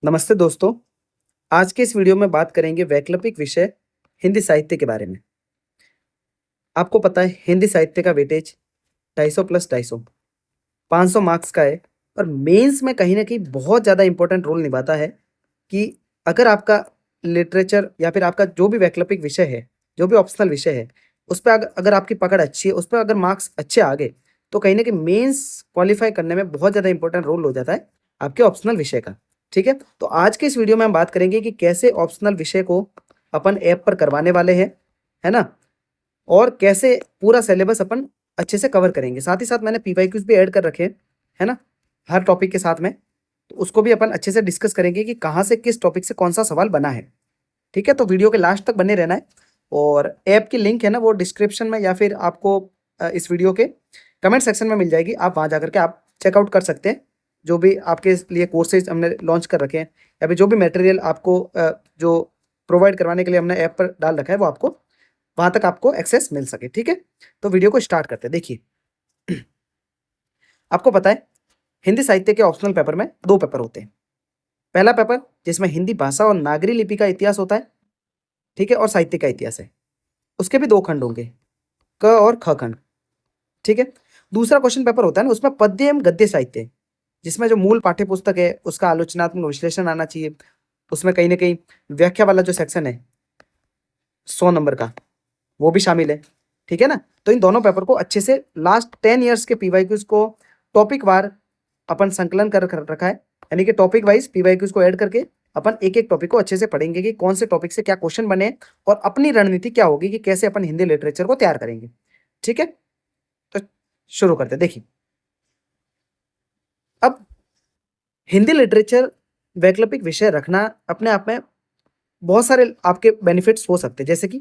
नमस्ते दोस्तों। आज के इस वीडियो में बात करेंगे वैकल्पिक विषय हिंदी साहित्य के बारे में। आपको पता है हिंदी साहित्य का वेटेज 250 प्लस 250 500 मार्क्स का है और मेंस में कहीं न कहीं बहुत ज़्यादा इम्पोर्टेंट रोल निभाता है कि अगर आपका लिटरेचर या फिर आपका जो भी वैकल्पिक विषय है, जो भी ऑप्शनल विषय है, उस पे अगर आपकी पकड़ अच्छी है, उस पे अगर मार्क्स अच्छे आ गए, तो कहीं न कहीं मेंस क्वालीफाई करने में बहुत ज़्यादा इम्पोर्टेंट रोल हो जाता है आपके ऑप्शनल विषय का। ठीक है? तो आज के इस वीडियो में हम बात करेंगे कि कैसे ऑप्शनल विषय को अपन ऐप पर करवाने वाले हैं, है ना? और कैसे पूरा सिलेबस अपन अच्छे से कवर करेंगे। साथ ही साथ मैंने पीवाईक्यूज़ भी ऐड कर रखे हैं, है ना? हर टॉपिक के साथ में, तो उसको भी अपन अच्छे से डिस्कस करेंगे कि कहाँ से किस टॉपिक से कौन-सा सवाल बना है। ठीक है? तो वीडियो के लास्ट तक बने रहना है और ऐप की लिंक है ना वो डिस्क्रिप्शन में या फिर आपको इस वीडियो के कमेंट सेक्शन में मिल जाएगी। आप वहाँ जाकर के आप चेकआउट कर सकते हैं। जो भी आपके लिए कोर्सेज़ हमने लॉन्च कर रखे हैं या फिर जो भी मटेरियल आपको जो प्रोवाइड करवाने के लिए हमने ऐप पर डाल रखा है वो आपको वहाँ तक आपको एक्सेस मिल सके। ठीक है? तो वीडियो को स्टार्ट करते हैं। देखिए, आपको पता है हिंदी साहित्य के ऑप्शनल पेपर में 2 पेपर होते हैं। पहला पेपर जिसमें हिंदी भाषा और नागरी लिपि का इतिहास होता है, ठीक है? और साहित्य का इतिहास है। उसके भी 2 खंड होंगे, क और ख खंड, ठीक है? दूसरा क्वेश्चन पेपर होता है ना उसमें पद्य एवं गद्य साहित्य, जिसमें जो मूल पाठ्य पुस्तक है उसका आलोचनात्मक विश्लेषण आना चाहिए। उसमें कहीं न कहीं व्याख्या वाला जो सेक्शन है 100 नंबर का, वो भी शामिल है, ठीक है ना? तो इन दोनों पेपर को अच्छे से लास्ट 10 इयर्स के पीवाईक्यूज़ को टॉपिक वार अपन संकलन कर रखा है, यानी कि टॉपिक वाइज पीवाईक्यूज़ को ऐड करके अपन एक-एक टॉपिक को अच्छे से पढ़ेंगे कि कौन से टॉपिक से क्या क्वेश्चन बने हैं और अपनी रणनीति क्या होगी कि कैसे अपन हिंदी लिटरेचर को तैयार करेंगे, ठीक है? तो शुरू करते हैं। देखिए, अब हिंदी लिटरेचर वैकल्पिक विषय रखना अपने आप में बहुत सारे आपके बेनिफिट्स हो सकते हैं, जैसे कि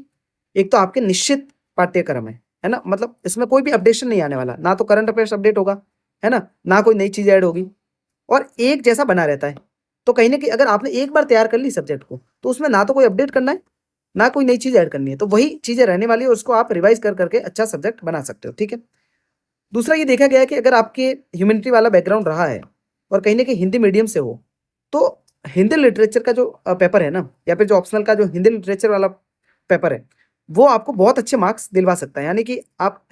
एक तो आपके निश्चित पाठ्यक्रम है ना? मतलब इसमें कोई भी अपडेशन नहीं आने वाला, ना तो करंट अफेयर्स अपडेट होगा, है ना? ना कोई नई चीज़ ऐड होगी और एक जैसा बना रहता है। तो कहीं न कहीं अगर आपने एक बार तैयार कर ली सब्जेक्ट को, तो उसमें ना तो कोई अपडेट करना है, ना कोई नई चीज़ ऐड करनी है। तो वही चीज़ें रहने वाली है, उसको आप रिवाइज़ कर के अच्छा सब्जेक्ट बना सकते हो, ठीक है? दूसरा ये देखा गया है कि अगर आपके ह्यूमैनिटी वाला बैकग्राउंड रहा है और कहीं न कहीं हिंदी मीडियम से हो, तो हिंदी लिटरेचर का जो पेपर है ना या फिर जो ऑप्शनल का जो हिंदी लिटरेचर वाला पेपर है, वो आपको बहुत अच्छे मार्क्स दिलवा सकता है। यानी कि आप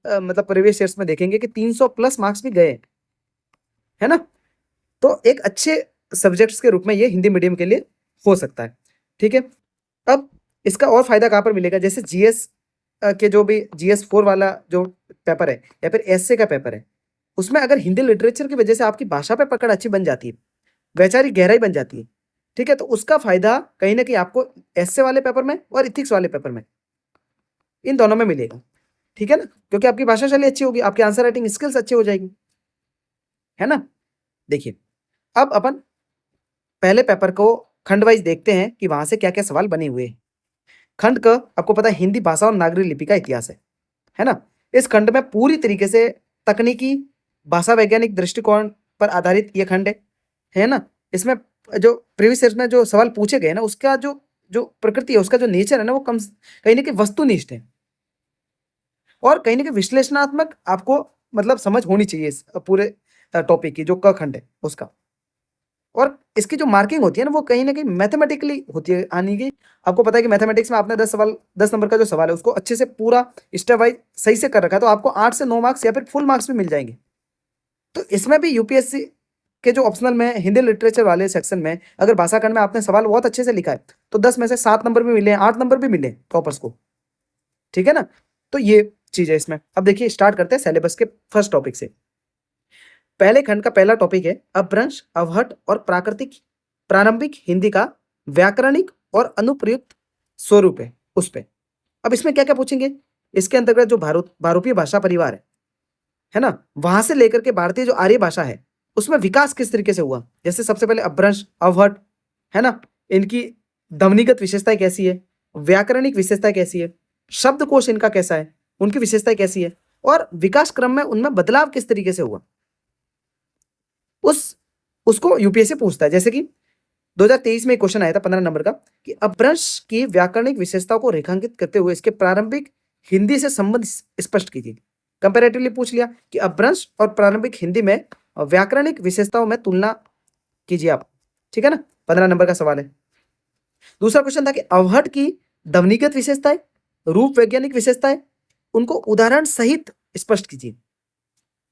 मतलब प्रीवियस ईयर्स में देखेंगे कि 300 प्लस मार्क्स भी गए हैं, है ना? तो एक अच्छे सब्जेक्ट्स के रूप में ये हिंदी मीडियम के लिए हो सकता है, ठीक है? अब इसका और फ़ायदा कहाँ पर मिलेगा? जैसे जीएस के जो भी जीएस 4 वाला जो पेपर है या फिर एसए का पेपर है, उसमें अगर हिंदी लिटरेचर की वजह से आपकी भाषा पे पकड़ अच्छी बन जाती है, वैचारिक गहराई बन जाती है, ठीक है? तो उसका फ़ायदा कहीं न कहीं आपको एसए वाले पेपर में और एथिक्स वाले पेपर में, इन दोनों में मिलेगा, ठीक है ना? क्योंकि आपकी भाषा शैली अच्छी होगी, आपकी आंसर राइटिंग स्किल्स अच्छी हो जाएगी, है ना? देखिए, अब अपन पहले पेपर को खंड वाइज़ देखते हैं कि वहाँ से क्या-क्या सवाल बने हुए हैं। खंड क आपको पता है हिंदी भाषा और नागरी लिपि का इतिहास है ना? इस खंड में पूरी तरीके से तकनीकी, भाषा वैज्ञानिक दृष्टिकोण पर आधारित ये खंड है ना? इसमें जो प्रीवियस ईयर्स में जो सवाल पूछे गए ना उसका जो जो प्रकृति है, उसका जो नेचर है ना वो कहीं न कहीं वस्तुनिष्ठ है और कहीं न कहीं विश्लेषणात्मक आपको मतलब समझ होनी चाहिए इस पूरे टॉपिक की जो क खंड है उसका। और इसकी जो मार्किंग होती है ना वो कहीं न कहीं मैथमेटिकली होती है, यानी कि आपको पता है कि मैथमेटिक्स में आपने 10 नंबर का जो सवाल है उसको अच्छे से पूरा स्टेप वाइज़ सही से कर रखा है तो आपको 8 से 9 मार्क्स या फिर फुल मार्क्स भी मिल जाएँगे। तो इसमें भी यूपीएससी के जो ऑप्शनल में हिंदी लिटरेचर वाले सेक्शन में अगर भाषा खंड में आपने सवाल बहुत अच्छे से लिखा है, तो 10 में से 7 नंबर भी मिले हैं, 8 नंबर भी मिले टॉपर्स को, ठीक है ना? तो ये चीज़ है इसमें। अब देखिए स्टार्ट करते हैं सिलेबस के फर्स्ट टॉपिक से। पहले खंड का पहला टॉपिक है अपभ्रंश, अवहट और प्रारंभिक हिंदी का व्याकरणिक और अनुप्रयुक्त स्वरूप है उस पे। अब इसमें क्या-क्या पूछेंगे? इसके अंतर्गत जो भारूपीय भाषा परिवार है ना? वहाँ से लेकर के भारतीय जो आर्य भाषा है, उसमें विकास किस तरीके से हुआ? जैसे सबसे पहले अपभ्रंश, अवहट, है ना? इनकी ध्वनिगत विशेषताएँ कैसी है? व्याकरणिक विशेषताएँ कैसी है? शब्दकोश इनका कैसा है? उनकी विशेषताएँ कैसी है? और विकास क्रम में उनमें बदलाव किस तरीके से हुआ? उस उसको यूपीएससी पूछता है। जैसे कि 2023 में एक क्वेश्चन आया था 15 नंबर का कि अपभ्रंश की व्याकरणिक विशेषताओं को रेखांकित करते हुए इसके प्रारंभिक हिंदी से संबंध स्पष्ट कीजिए। कंपैरेटिवली पूछ लिया कि अपभ्रंश और प्रारंभिक हिंदी में व्याकरणिक विशेषताओं में तुलना कीजिए आप। ठीक है ना, 15 नंबर का सवाल है। दूसरा क्वेश्चन था कि अवहट की ध्वनिगत विशेषताएं, रूप वैज्ञानिक विशेषताएं, उनको उदाहरण सहित स्पष्ट कीजिए।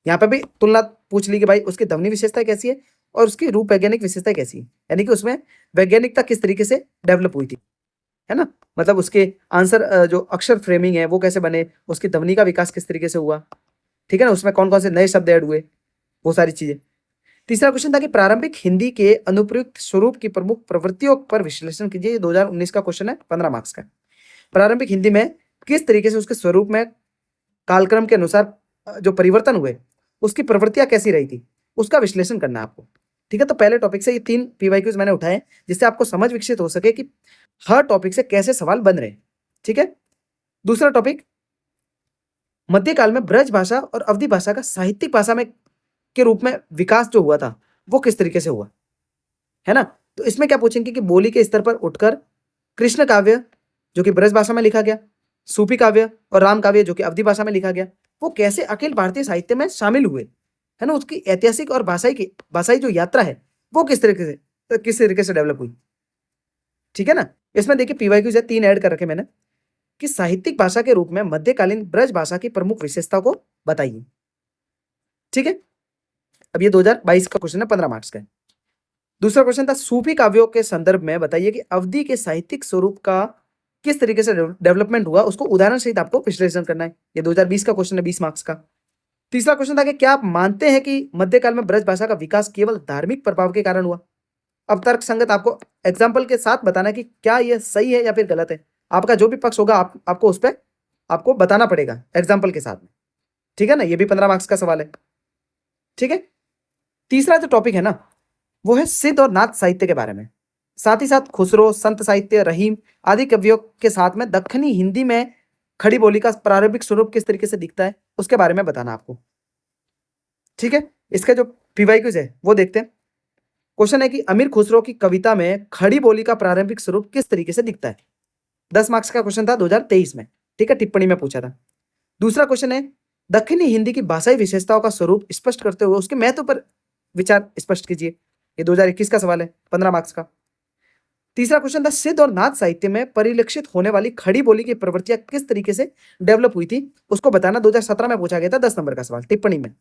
यहाँ पे भी तुलना पूछ ली कि भाई उसकी ध्वनि विशेषता कैसी है और उसकी रूप वैज्ञानिक विशेषता कैसी है, यानी कि उसमें वैज्ञानिकता किस तरीके से डेवलप हुई थी, है ना, मतलब उसके आंसर जो अक्षर फ्रेमिंग है वो कैसे बने, उसकी ध्वनि का विकास किस तरीके से हुआ, ठीक है ना, उसमें कौन कौन से नए शब्द ऐड हुए, वो सारी चीजें। तीसरा क्वेश्चन था कि प्रारंभिक हिंदी के अनुप्रयुक्त स्वरूप की प्रमुख प्रवृत्तियों पर विश्लेषण कीजिए। 2019 का क्वेश्चन है, 15 मार्क्स का। प्रारंभिक हिंदी में किस तरीके से उसके स्वरूप में कालक्रम के अनुसार जो परिवर्तन हुए, उसकी प्रवृत्तियां कैसी रही थी, उसका विश्लेषण करना है आपको, ठीक है। तो पहले टॉपिक से ये 3 पीवाईक्यूज मैंने उठाए जिससे आपको समझ विकसित हो सके कि हर टॉपिक से कैसे सवाल बन रहे हैं, ठीक है। दूसरा टॉपिक, मध्यकाल में ब्रज भाषा और अवधी भाषा का साहित्यिक भाषा में के रूप में विकास जो हुआ था वो किस तरीके से हुआ, है ना। तो इसमें क्या पूछेंगे कि बोली के स्तर पर उठकर कृष्ण काव्य जो कि ब्रज भाषा में लिखा गया, सूफी काव्य और राम काव्य जो कि अवधी भाषा में लिखा गया, वो कैसे अखिल भारतीय साहित्य में शामिल हुए, है ना, उसकी ऐतिहासिक और भाषाई जो यात्रा है वो किस तरीके से डेवलप हुई, ठीक है ना। इसमें देखिए पीवाईक्यूज है 3 ऐड कर रखे मैंने कि साहित्यिक भाषा के रूप में मध्यकालीन ब्रज भाषा की प्रमुख विशेषता को बताइए, ठीक है। अब ये 2022 का क्वेश्चन है, 15 मार्क्स का है। दूसरा क्वेश्चन था सूफी काव्यों के संदर्भ में बताइए कि अवधि के साहित्यिक स्वरूप का किस तरीके से डेवलपमेंट हुआ, उसको उदाहरण सहित आपको विश्लेषण करना है। ये 2020 का क्वेश्चन है, 20 मार्क्स का। तीसरा क्वेश्चन था कि क्या आप मानते हैं कि मध्यकाल में ब्रज भाषा का विकास केवल धार्मिक प्रभाव के कारण हुआ। अब तर्क संगत आपको एग्जाम्पल के साथ बताना है कि क्या यह सही है या फिर गलत है। आपका जो भी पक्ष होगा आपको उस पर आपको बताना पड़ेगा एग्जाम्पल के साथ में, ठीक है ना। ये भी 15 मार्क्स का सवाल है, ठीक है। तीसरा जो टॉपिक है ना वो है सिद्ध और नाथ साहित्य के बारे में, साथ ही साथ खुसरो, संत साहित्य, रहीम आदि कवियों के साथ में दक्खनी हिंदी में खड़ी बोली का प्रारंभिक स्वरूप किस तरीके से दिखता है उसके बारे में बताना आपको, ठीक है। इसके जो पीवाईक्यूज है वो देखते हैं। क्वेश्चन है कि अमीर खुसरो की कविता में खड़ी बोली का प्रारंभिक स्वरूप किस तरीके से दिखता है। 10 मार्क्स का क्वेश्चन था 2023 में, ठीक है, टिप्पणी में पूछा था। दूसरा क्वेश्चन है दक्षिणी हिंदी की भाषाई विशेषताओं का स्वरूप स्पष्ट करते हुए उसके महत्व पर विचार स्पष्ट कीजिए। ये 2021 का सवाल है, 15 मार्क्स का। तीसरा क्वेश्चन था सिद्ध और नाथ साहित्य में परिलक्षित होने वाली खड़ी बोली की प्रवृत्तियां किस तरीके से डेवलप हुई थी उसको बताना। 2017 में पूछा गया था, 10 नंबर का सवाल टिप्पणी में,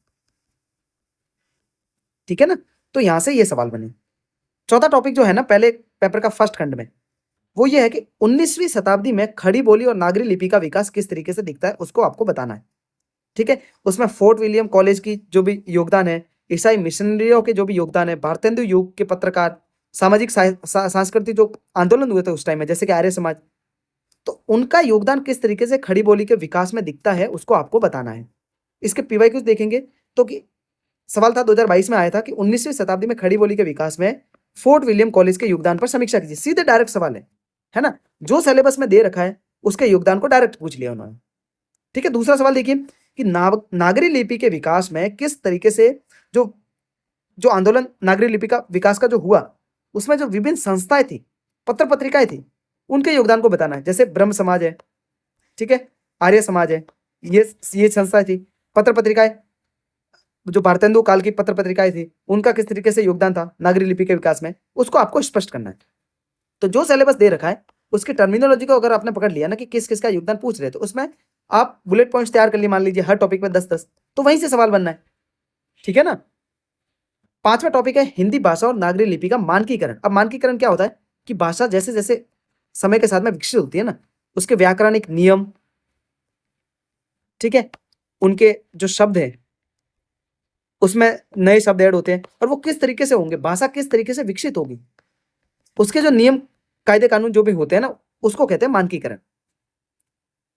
ठीक है ना। तो यहां से ये सवाल बने। चौथा टॉपिक जो है ना पहले पेपर का फर्स्ट खंड में, वो ये है कि 19वीं शताब्दी में खड़ी बोली और नागरी लिपि का विकास किस तरीके से दिखता है उसको आपको बताना है, ठीक है। उसमें फोर्ट विलियम कॉलेज की जो भी योगदान है, ईसाई मिशनरियों के जो भी योगदान है, भारतेंदु युग के पत्रकार, सामाजिक सांस्कृतिक जो आंदोलन हुए थे उस टाइम में जैसे कि आर्य समाज, तो उनका योगदान किस तरीके से खड़ी बोली के विकास में दिखता है उसको आपको बताना है। इसके पीवाईक्यूज देखेंगे तो कि सवाल था 2022 में आया था कि 19वीं शताब्दी में खड़ी बोली के विकास में फोर्ट विलियम कॉलेज के योगदान पर समीक्षा कीजिए। सीधे डायरेक्ट सवाल है ना, जो सिलेबस में दे रखा है उसके योगदान को डायरेक्ट पूछ लिया उन्होंने, ठीक है। दूसरा सवाल देखिए कि नागरी लिपि के विकास में किस तरीके से जो जो आंदोलन नागरी लिपि का विकास का जो हुआ उसमें जो विभिन्न संस्थाएं थी, पत्र पत्रिकाएं थी, उनके योगदान को बताना है। जैसे ब्रह्म समाज है, ठीक है, आर्य समाज है, ये संस्था थी। पत्र पत्रिकाएं जो भारतेंदु काल की पत्र पत्रिकाएं थी उनका किस तरीके से योगदान था नागरी लिपि के विकास में, उसको आपको स्पष्ट करना है। तो जो सिलेबस दे रखा है उसकी टर्मिनोलॉजी को अगर आपने पकड़ लिया ना कि किस किस का योगदान पूछ रहे, तो उसमें आप बुलेट पॉइंट्स तैयार कर लिए, मान लीजिए हर टॉपिक में 10-10, तो वहीं से सवाल बनना है, ठीक है ना। पांचवा टॉपिक है हिंदी भाषा और नागरी लिपि का मानकीकरण। अब मानकीकरण क्या होता है कि भाषा जैसे जैसे समय के साथ में विकसित होती है ना, उसके व्याकरणिक नियम, ठीक है, उनके जो शब्द है उसमें नए शब्द ऐड होते हैं और वो किस तरीके से होंगे, भाषा किस तरीके से विकसित होगी, उसके जो नियम कायदे कानून जो भी होते हैं ना उसको कहते हैं मानकीकरण,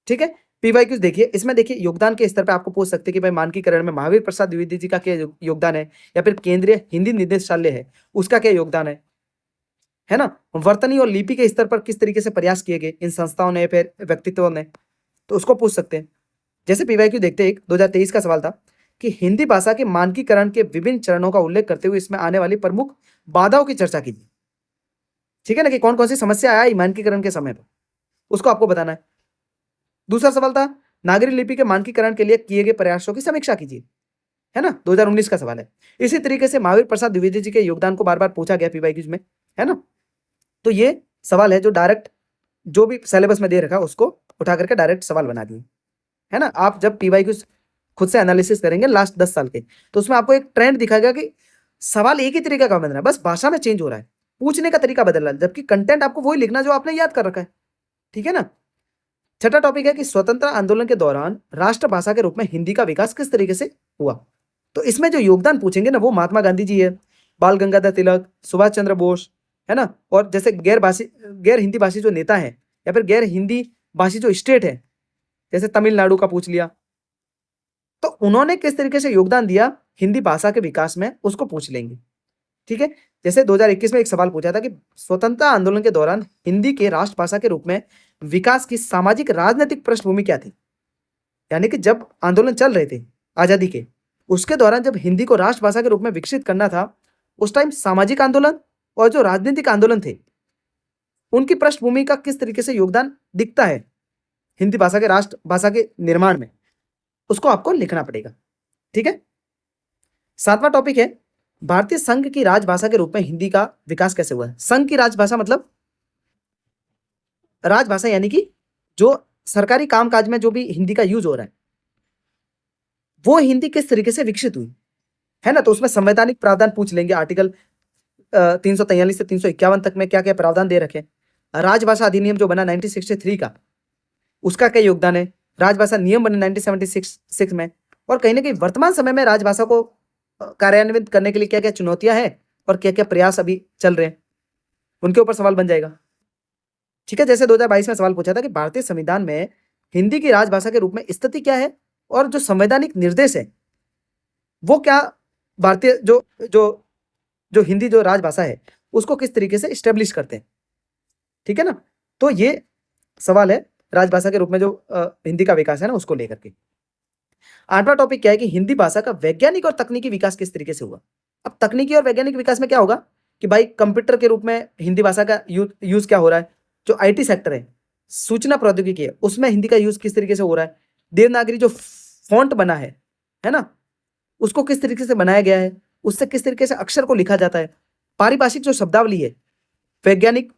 ठीक है। पीवाईक्यूज देखिए, इसमें देखिए योगदान के स्तर पे आपको पूछ सकते हैं कि भाई मानकीकरण में महावीर प्रसाद द्विवेदी जी का क्या योगदान है, या फिर केंद्रीय हिंदी निदेशालय है उसका क्या योगदान है ना। वर्तनी और लिपि के स्तर पर किस तरीके से प्रयास किए गए इन संस्थाओं ने फिर व्यक्तित्वों ने, तो उसको पूछ सकते हैं। जैसे पीवाईक्यू देखते हैं, एक 2023 का सवाल था कि हिंदी भाषा के मानकीकरण के विभिन्न चरणों का उल्लेख करते हुए इसमें आने वाली प्रमुख बाधाओं की चर्चा कीजिए, ठीक है ना, कि कौन कौन सी समस्या आई मानकीकरण के समय पर, उसको आपको बताना है। दूसरा सवाल था नागरी लिपि के मानकीकरण के लिए किए गए प्रयासों की समीक्षा कीजिए, है ना, 2019 का सवाल है। इसी तरीके से महावीर प्रसाद द्विवेदी जी के योगदान को बार बार पूछा गया पीवाई क्यूज में, है ना। तो ये सवाल है जो डायरेक्ट जो भी सिलेबस में दे रखा है उसको उठा करके डायरेक्ट सवाल बना दिए, है ना। आप जब पीवाई क्यूज खुद से एनालिसिस करेंगे लास्ट 10 साल के, तो उसमें आपको एक ट्रेंड दिखाएगा कि सवाल एक ही तरीके का बन रहा है, बस भाषा में चेंज हो रहा है, पूछने का तरीका बदल रहा है, जबकि कंटेंट आपको वही लिखना जो आपने याद कर रखा है, ठीक है ना। छठा टॉपिक है कि स्वतंत्रता आंदोलन के दौरान राष्ट्रभाषा के रूप में हिंदी का विकास किस तरीके से हुआ। तो इसमें जो योगदान पूछेंगे ना वो महात्मा गांधी जी है, बाल गंगाधर तिलक, सुभाष चंद्र बोस, है ना। और जैसे गैर हिंदी भाषी जो नेता है या फिर गैर हिंदी भाषी जो स्टेट है, जैसे तमिलनाडु का पूछ लिया, तो उन्होंने किस तरीके से योगदान दिया हिंदी भाषा के विकास में, उसको पूछ लेंगे, ठीक है। जैसे 2021 में एक सवाल पूछा था कि स्वतंत्रता आंदोलन के दौरान हिंदी के राष्ट्रभाषा के रूप में विकास की सामाजिक राजनीतिक पृष्ठभूमि क्या थी। यानी कि जब आंदोलन चल रहे थे आजादी के, उसके दौरान जब हिंदी को राष्ट्रभाषा के रूप में विकसित करना था, उस टाइम सामाजिक आंदोलन और जो राजनीतिक आंदोलन थे उनकी पृष्ठभूमि का किस तरीके से योगदान दिखता है हिंदी भाषा के राष्ट्रभाषा के निर्माण में, उसको आपको लिखना पड़ेगा, ठीक है। सातवां टॉपिक है भारतीय संघ की राजभाषा के रूप में हिंदी का विकास कैसे हुआ है। संघ की राजभाषा मतलब राजभाषा यानी कि जो सरकारी कामकाज में जो भी हिंदी का यूज हो रहा है वो हिंदी किस तरीके से विकसित हुई, है ना। तो उसमें संवैधानिक प्रावधान पूछ लेंगे, आर्टिकल 343 से 351 तक में क्या क्या प्रावधान दे रखे। राजभाषा अधिनियम जो बना 1963 का, उसका क्या योगदान है। राजभाषा नियम बने 1976 में, और कहीं ना कहीं वर्तमान समय में राजभाषा को कार्यान्वित करने के लिए क्या क्या चुनौतियां हैं और क्या क्या प्रयास अभी चल रहे हैं, उनके ऊपर सवाल बन जाएगा, ठीक है। जैसे 2022 में सवाल पूछा था कि भारतीय संविधान में हिंदी की राजभाषा के रूप में स्थिति क्या है और जो संवैधानिक निर्देश है वो क्या भारतीय जो जो जो हिंदी जो राजभाषा है उसको किस तरीके से स्टेब्लिश करते हैं, ठीक है ना। तो ये सवाल है राजभाषा के रूप में जो हिंदी का विकास है ना उसको लेकर के। आठवां टॉपिक क्या है कि हिंदी भाषा का वैज्ञानिक और तकनीकी विकास किस तरीके से हुआ। अब तकनीकी और वैज्ञानिक विकास में क्या होगा कि भाई कंप्यूटर के रूप में हिंदी भाषा का यूज क्या हो रहा है, जो आईटी सेक्टर है, सूचना प्रौद्योगिकी है, उसमें हिंदी का यूज किस तरीके से हो रहा है। देवनागरी जो फॉन्ट बना है ना, उसको किस तरीके से बनाया गया है, उससे किस तरीके से अक्षर को लिखा जाता है। पारिभाषिक जो शब्दावली है वैज्ञानिक,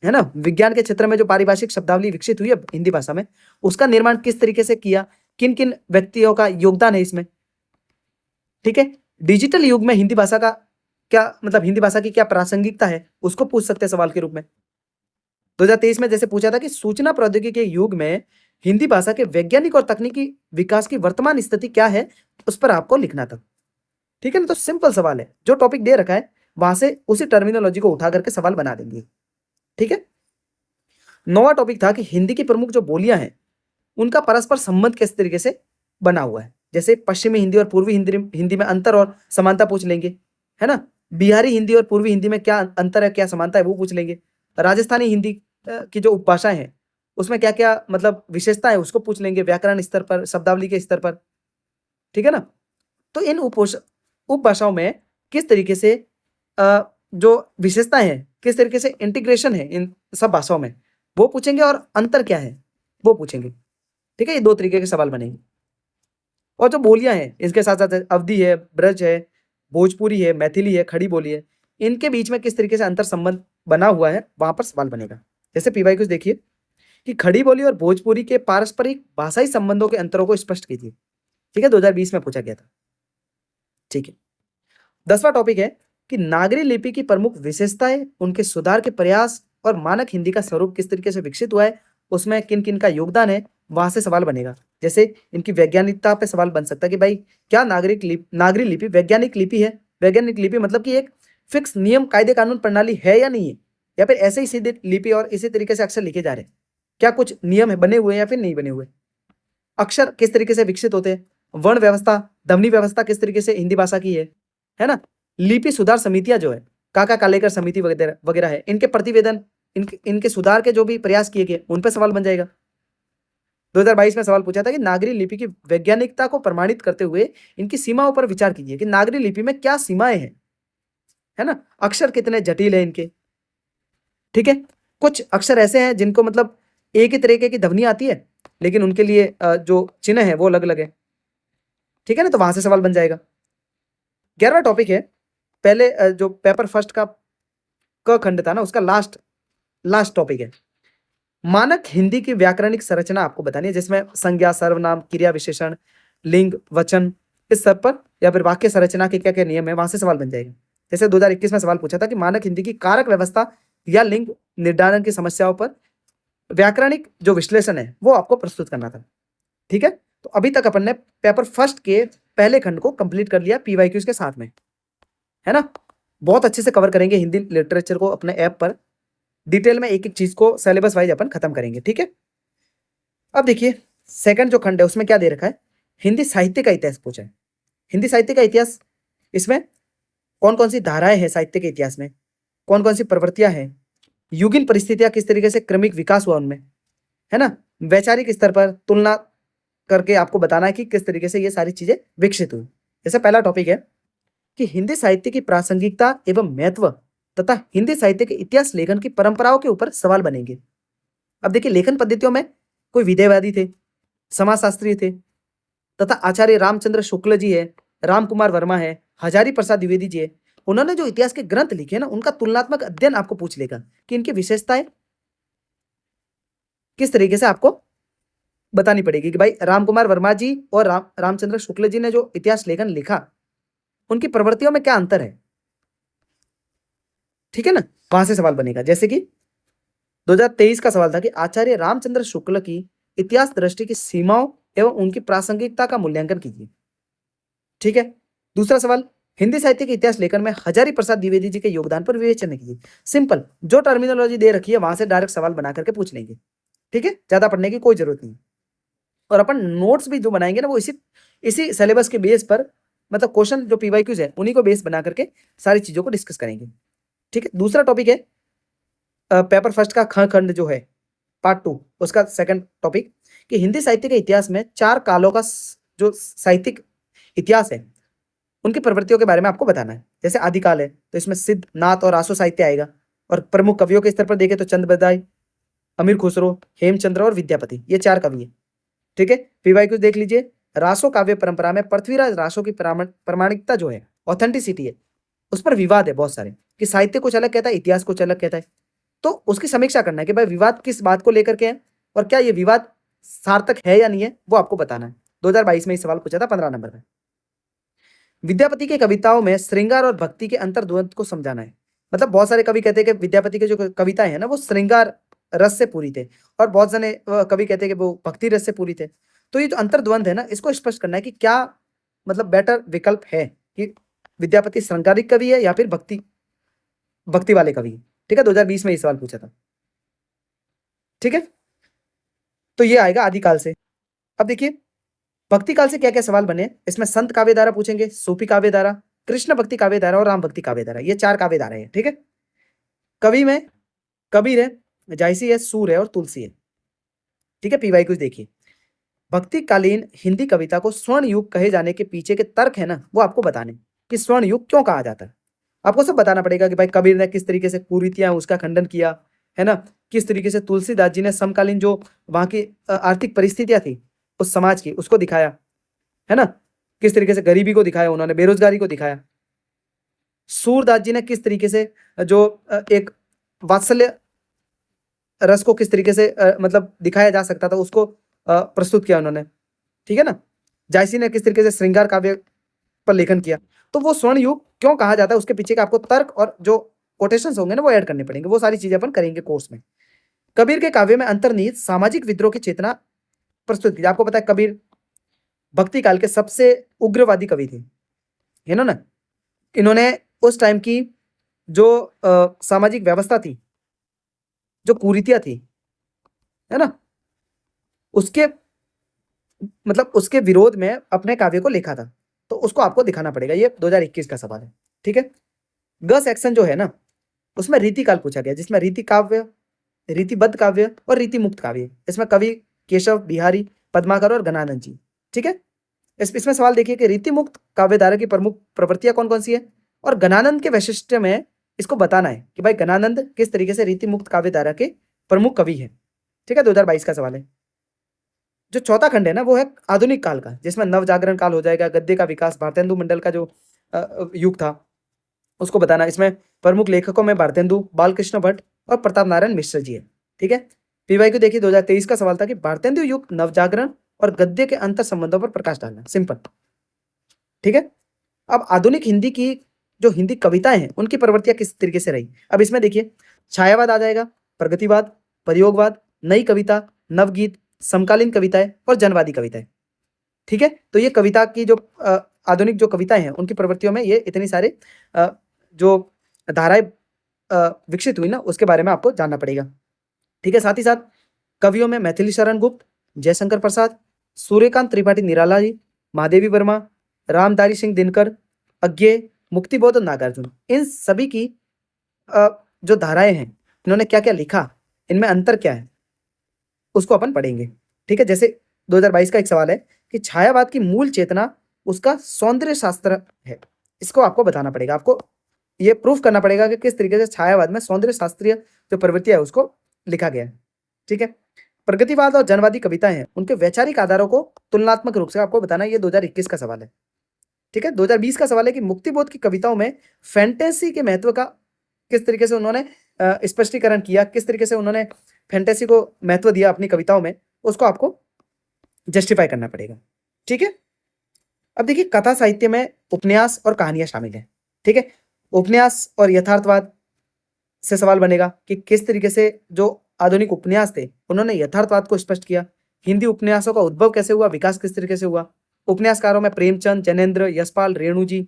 है ना, विज्ञान के क्षेत्र में जो पारिभाषिक शब्दावली विकसित हुई है हिंदी भाषा में, उसका निर्माण किस तरीके से किया, किन किन व्यक्तियों का योगदान है इसमें, ठीक है। डिजिटल युग में हिंदी भाषा का क्या मतलब, हिंदी भाषा की क्या प्रासंगिकता है, उसको पूछ सकते हैं सवाल के रूप में। 2023 में जैसे पूछा था कि सूचना प्रौद्योगिकी के युग में हिंदी भाषा के वैज्ञानिक और तकनीकी विकास की वर्तमान स्थिति क्या है, उस पर आपको लिखना था, ठीक है ना। तो सिंपल सवाल है, जो टॉपिक दे रखा है वहां से उसी टर्मिनोलॉजी को उठा करके सवाल बना देंगे, ठीक है। नौवां टॉपिक था कि हिंदी की प्रमुख जो बोलियां हैं उनका परस्पर संबंध किस तरीके से बना हुआ है। जैसे पश्चिमी हिंदी और पूर्वी हिंदी में अंतर और समानता पूछ लेंगे, है ना। बिहारी हिंदी और पूर्वी हिंदी में क्या अंतर है, क्या समानता है, वो पूछ लेंगे। राजस्थानी हिंदी की जो उपभाषाएं हैं उसमें क्या क्या मतलब विशेषता है, उसको पूछ लेंगे, व्याकरण स्तर पर, शब्दावली के स्तर पर, ठीक है ना। तो इन उपभाषाओं में किस तरीके से जो विशेषताएं हैं, किस तरीके से इंटीग्रेशन है इन सब भाषाओं में, वो पूछेंगे, और अंतर क्या है वो पूछेंगे, ठीक है। ये दो तरीके के सवाल बनेंगे। और जो बोलियां हैं इसके साथ साथ अवधी है, ब्रज है, भोजपुरी है, मैथिली है, खड़ी बोली है, इनके बीच में किस तरीके से अंतर संबंध बना हुआ है वहां पर सवाल बनेगा। जैसे पीवाई कुछ देखिए कि खड़ी बोली और भोजपुरी के पारस्परिक भाषाई संबंधों के अंतरों को स्पष्ट कीजिए, ठीक है, 2020 में पूछा गया था, ठीक है। 10वां टॉपिक है कि नागरी लिपि की प्रमुख विशेषताएं, उनके सुधार के प्रयास और मानक हिंदी का स्वरूप किस तरीके से विकसित हुआ है, उसमें किन किन का योगदान है, वहां से सवाल बनेगा। जैसे इनकी वैज्ञानिकता पे सवाल बन सकता है कि भाई क्या नागरी लिपि वैज्ञानिक लिपि है। वैज्ञानिक लिपि मतलब कि एक फिक्स नियम कायदे कानून प्रणाली है या नहीं है, या फिर ऐसे ही सीधे लिपि और इसी तरीके से अक्षर लिखे जा रहे हैं, क्या कुछ नियम है बने हुए या फिर नहीं बने हुए। अक्षर किस तरीके से विकसित होते हैं, वर्ण व्यवस्था, ध्वनि व्यवस्था किस तरीके से हिंदी भाषा की है ना। लिपि सुधार समितियां जो है, काका कालेकर समिति वगैरह वगैरह है, इनके प्रतिवेदन, इनके सुधार के जो भी प्रयास किए गए उन पर सवाल बन जाएगा। 2022 में सवाल पूछा था कि नागरी लिपि की वैज्ञानिकता को प्रमाणित करते हुए इनकी सीमाओं पर विचार कीजिए कि नागरी लिपि में क्या सीमाएं हैं, है ना, अक्षर कितने जटिल है इनके, ठीक है। कुछ अक्षर ऐसे हैं जिनको मतलब एक ही तरीके की ध्वनि आती है लेकिन उनके लिए जो चिन्ह है वो अलग अलग है, ठीक है ना, तो वहां से सवाल बन जाएगा। 11वां टॉपिक है, पहले जो पेपर फर्स्ट का क खंड था ना, उसका लास्ट लास्ट टॉपिक है, मानक हिंदी की व्याकरणिक संरचना आपको बतानी है, जिसमें संज्ञा, सर्वनाम, क्रिया विशेषण, लिंग, वचन, इस सब पर, या फिर वाक्य संरचना के क्या क्या नियम है, वहां से सवाल बन जाएगा। जैसे 2021 में सवाल पूछा था कि मानक हिंदी की कारक व्यवस्था या लिंग निर्धारण की समस्याओं पर व्याकरणिक जो विश्लेषण है वो आपको प्रस्तुत करना था। ठीक है, तो अभी तक अपन ने पेपर फर्स्ट के पहले खंड को कंप्लीट कर लिया पीवाईक्यूज के साथ में, है ना। बहुत अच्छे से कवर करेंगे हिंदी लिटरेचर को अपने ऐप पर, डिटेल में एक एक चीज को सिलेबस वाइज अपन खत्म करेंगे। ठीक है, अब देखिए सेकंड जो खंड है उसमें क्या दे रखा है, हिंदी साहित्य का इतिहास पूछा है। हिंदी साहित्य का इतिहास, इसमें कौन कौन सी धाराएं हैं साहित्य के इतिहास में, कौन कौन सी प्रवृत्तियां हैं, युगीन परिस्थितियां किस तरीके से क्रमिक विकास हुआ उनमें, है ना, वैचारिक स्तर पर तुलना करके आपको बताना है कि किस तरीके से ये सारी चीजें विकसित हुई। जैसे पहला टॉपिक है कि हिंदी साहित्य की प्रासंगिकता एवं महत्व तथा हिंदी साहित्य के इतिहास लेखन की परंपराओं के ऊपर सवाल बनेंगे। अब देखिए लेखन पद्धतियों में कोई विधेयवादी थे, समाजशास्त्री थे, तथा आचार्य रामचंद्र शुक्ल जी है, राम कुमार वर्मा है, हजारी प्रसाद द्विवेदी जी है। उन्होंने जो इतिहास के ग्रंथ लिखे ना, उनका तुलनात्मक अध्ययन आपको पूछ लेगा कि इनकी विशेषताएं किस तरीके से आपको बतानी पड़ेगी कि भाई राम कुमार वर्मा जी और रामचंद्र शुक्ल जी ने जो इतिहास लेखन लिखा, उनकी प्रवृत्तियों में क्या अंतर है। ठीक है ना, वहां से सवाल बनेगा। जैसे कि 2023 का सवाल था कि आचार्य रामचंद्र शुक्ल की इतिहास दृष्टि की सीमाओं एवं उनकी प्रासंगिकता का मूल्यांकन कीजिए। ठीक है, दूसरा सवाल, हिंदी साहित्य के इतिहास लेखन में हजारी प्रसाद द्विवेदी जी के योगदान पर विवेचना कीजिए। सिंपल, जो टर्मिनोलॉजी दे रखी है वहां से डायरेक्ट सवाल बना करके पूछ लेंगे। ठीक है, ज्यादा पढ़ने की कोई जरूरत नहीं। और अपन नोट्स भी जो बनाएंगे ना, वो इसी इसी सिलेबस के बेस पर, मतलब क्वेश्चन जो पीवाईक्यूज है उन्हीं को बेस बना करके सारी चीजों को डिस्कस करेंगे। ठीक है, दूसरा टॉपिक है पेपर फर्स्ट का ख खंड जो है पार्ट 2, उसका सेकंड टॉपिक कि हिंदी साहित्य के इतिहास में 4 कालों का जो साहित्यिक इतिहास है उनकी प्रवृत्तियों के बारे में आपको बताना है। जैसे आदिकाल है तो इसमें सिद्ध, नाथ और आसो साहित्य आएगा, और प्रमुख कवियों के स्तर पर देखें तो चंद बदाई, अमीर खुसरो, हेमचंद्र और विद्यापति, ये 4 कवि है। ठीक है, पीवाईक्यू देख लीजिए, रासो काव्य परंपरा में पृथ्वीराज रासो की प्रामाणिकता जो है, ऑथेंटिसिटी है, उस पर विवाद है बहुत सारे, कि साहित्य कुछ अलग कहता है, इतिहास कुछ अलग कहता है। तो उसकी समीक्षा करना है कि भाई विवाद किस बात को लेकर के है, और क्या ये विवाद सार्थक है या नहीं है, वो आपको बताना है। 2022 में ये सवाल पूछा था 15 नंबर में। विद्यापति की कविताओं में श्रृंगार और भक्ति के अंतर्द्वंद को समझाना है। मतलब बहुत सारे कवि कहते हैं कि विद्यापति के जो कविताएं हैं ना, वो श्रृंगार रस से पूरी थे, और बहुत सारे कवि कहते हैं कि वो भक्ति रस से पूरी थे। तो ये जो अंतर्द्वंद है ना, इसको स्पष्ट करना है कि क्या मतलब बेटर विकल्प है कि विद्यापति श्रृंगारिक कवि है या फिर भक्ति भक्ति वाले कवि। ठीक है, 2020 में ये सवाल पूछा था। ठीक है, तो ये आएगा आदिकाल से। अब देखिए भक्ति काल से क्या क्या सवाल बने, इसमें संत काव्य धारा पूछेंगे, सूफी काव्य धारा, कृष्ण भक्ति काव्य धारा और राम भक्ति काव्य धारा, ये 4 काव्य धारा है। ठीक है, कवि में कबीर है, जायसी है, सूर है और तुलसी है। ठीक है, पीवाई कुछ देखिए, भक्तिकालीन हिंदी कविता को स्वर्ण युग कहे जाने के पीछे के तर्क है ना, वो आपको बताने कि स्वर्ण युग क्यों कहा जाता है। आपको सब बताना पड़ेगा कि भाई कबीर ने किस तरीके से कुरीतियां उसका खंडन किया, है ना, किस तरीके से तुलसीदास जी ने समकालीन जो वहां की आर्थिक परिस्थितियां थी उस समाज की, उसको दिखाया, है ना, किस तरीके से गरीबी को दिखाया उन्होंने, बेरोजगारी को दिखाया। सूरदास जी ने किस तरीके से जो एक वात्सल्य रस को किस तरीके से मतलब दिखाया जा सकता था, उसको प्रस्तुत किया उन्होंने। ठीक है ना, जायसी ने किस तरीके से श्रृंगार काव्य पर लेखन किया। तो वो स्वर्ण युग क्यों कहा जाता है, उसके पीछे का आपको तर्क और जो कोटेशंस होंगे ना, वो ऐड करने पड़ेंगे। वो सारी चीजें अपन करेंगे कोर्स में। कबीर के काव्य में अंतर्निहित सामाजिक विद्रोह की चेतना प्रस्तुत की। आपको पता है कबीर भक्ति काल के सबसे उग्रवादी कवि थे, है ना। इन्होंने उस टाइम की जो सामाजिक व्यवस्था थी, जो कुरीतियां थी, है ना, उसके मतलब उसके विरोध में अपने काव्य को लिखा था। तो उसको आपको दिखाना पड़ेगा। ये 2021 का सवाल है। ठीक है, ग सेक्शन जो है ना, उसमें रीति काल पूछा गया, जिसमें रीति काव्य, रीतिबद्ध काव्य और रीति मुक्त काव्य। इसमें कवि केशव बिहारी, पद्माकर और गणानंद जी। ठीक है, इसमें सवाल देखिए कि रीति मुक्त काव्यधारा की प्रमुख प्रवृत्तियां कौन कौन सी है, और गणानंद के वैशिष्ट्य में इसको बताना है कि भाई गणानंद किस तरीके से रीति मुक्त काव्यधारा के प्रमुख कवि है। ठीक है, 2022 का सवाल है। जो चौथा खंड है ना वो है आधुनिक काल का, जिसमें नवजागरण काल हो जाएगा, गद्य का विकास, भारतेंदु मंडल का जो युग था उसको बताना। इसमें प्रमुख लेखकों में भारतेंदु, बालकृष्ण भट्ट और प्रताप नारायण मिश्र जी है। ठीक है। पीवाईक्यू देखिए 2023 का सवाल था कि भारतेंदु युग, नवजागरण और गद्य के अंतर संबंधों पर प्रकाश डालना। सिंपल। ठीक है। अब आधुनिक हिंदी की जो हिंदी कविताएं हैं उनकी प्रवृत्तियां किस तरीके से रही। अब इसमें देखिए छायावाद आ जाएगा, प्रगतिवाद, प्रयोगवाद, नई कविता, नवगीत, समकालीन कविताएं और जनवादी कविताएं। ठीक है। तो ये कविता की जो आधुनिक जो कविताएं हैं उनकी प्रवृत्तियों में ये इतनी सारे जो धाराएं विकसित हुई ना उसके बारे में आपको जानना पड़ेगा। ठीक है। साथ ही साथ कवियों में मैथिली शरण गुप्त, जयशंकर प्रसाद, सूर्यकांत त्रिपाठी निराला जी, महादेवी वर्मा, रामधारी सिंह दिनकर, अज्ञे, मुक्तिबोध और नागार्जुन, इन सभी की जो धाराएं हैं इन्होंने क्या क्या लिखा, इनमें अंतर क्या है उसको अपन पढ़ेंगे। ठीक है। जैसे 2022 का एक सवाल है कि छायावाद की मूल चेतना उसका सौंदर्य शास्त्र है, इसको आपको बताना पड़ेगा। आपको ये प्रूफ करना पड़ेगा कि किस तरीके से छायावाद में सौंदर्य शास्त्रीय जो प्रवृत्तियां है उसको लिखा गया है। ठीक है। प्रगतिवाद और जनवादी कविताएं हैं उनके वैचारिक आधारों को तुलनात्मक रूप से आपको बताना है। ये 2021 का सवाल है। ठीक है। 2020 का सवाल है कि मुक्तिबोध की कविताओं में फैंटेसी के महत्व का किस तरीके से उन्होंने स्पष्टीकरण किया, किस तरीके से उन्होंने फैंटेसी को महत्व दिया अपनी कविताओं में, उसको आपको जस्टिफाई करना पड़ेगा। ठीक है। अब देखिए कथा साहित्य में उपन्यास और कहानियां शामिल है। ठीक है। उपन्यास और यथार्थवाद से सवाल बनेगा कि किस तरीके से जो आधुनिक उपन्यास थे उन्होंने यथार्थवाद को स्पष्ट किया। हिंदी उपन्यासों का उद्भव कैसे हुआ, विकास किस तरीके से हुआ। उपन्यासकारों में प्रेमचंद, जैनेन्द्र, यशपाल, रेणु जी,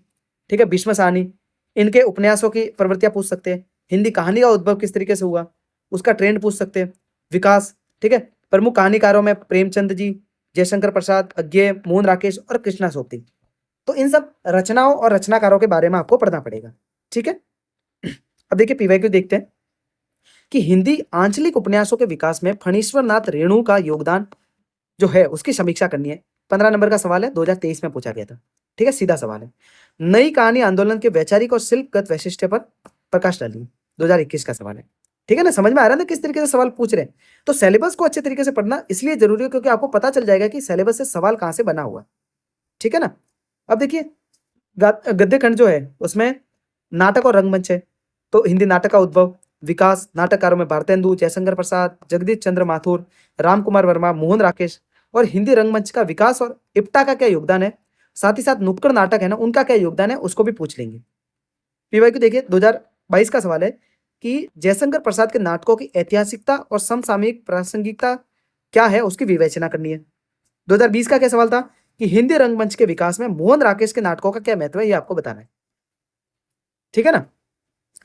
ठीक है, भीष्म साहनी, इनके उपन्यासों की प्रवृत्तियां पूछ सकते हैं। हिंदी कहानी का उद्भव किस तरीके से हुआ उसका ट्रेंड पूछ सकते हैं, विकास। ठीक है। प्रमुख कहानीकारों में प्रेमचंद जी, जयशंकर प्रसाद, अज्ञे, मोहन राकेश और कृष्णा सोपती। तो इन सब रचनाओं और रचनाकारों के बारे में आपको पढ़ना पड़ेगा। ठीक है। अब देखिए पीवाईक्यू देखते हैं कि हिंदी आंचलिक उपन्यासों के विकास में फणीश्वर नाथ रेणु का योगदान जो है उसकी समीक्षा करनी है। 15 नंबर का सवाल है, 2023 में पूछा गया था। ठीक है। सीधा सवाल है। नई कहानी आंदोलन के वैचारिक और शिल्पगत वैशिष्ट्य पर प्रकाश डालिए, 2021 का सवाल है। ठीक है ना। समझ में आ रहा है ना किस तरीके से सवाल पूछ रहे हैं। तो सिलेबस को अच्छे तरीके से पढ़ना इसलिए जरूरी है क्योंकि आपको पता चल जाएगा कि सिलेबस से सवाल कहां से बना हुआ है। ठीक है ना। अब देखिए गद्य खंड जो है उसमें नाटक और रंगमंच है। तो हिंदी नाटक का उद्भव, विकास, नाटककारों में भारतेंदु, जयशंकर प्रसाद, जगदीश चंद्र माथुर, राम कुमार वर्मा, मोहन राकेश, और हिंदी रंगमंच का विकास और इप्टा का क्या योगदान है, साथ ही साथ नुक्कड़ नाटक है ना उनका क्या योगदान है उसको भी पूछ लेंगे। पीवाईक्यू देखिए 2022 का सवाल है कि जयशंकर प्रसाद के नाटकों की ऐतिहासिकता और समसामयिक प्रासंगिकता क्या है उसकी विवेचना करनी है। 2020 का क्या सवाल था कि हिंदी रंगमंच के विकास में मोहन राकेश के नाटकों का क्या महत्व है ये आपको बताना है। ठीक है ना।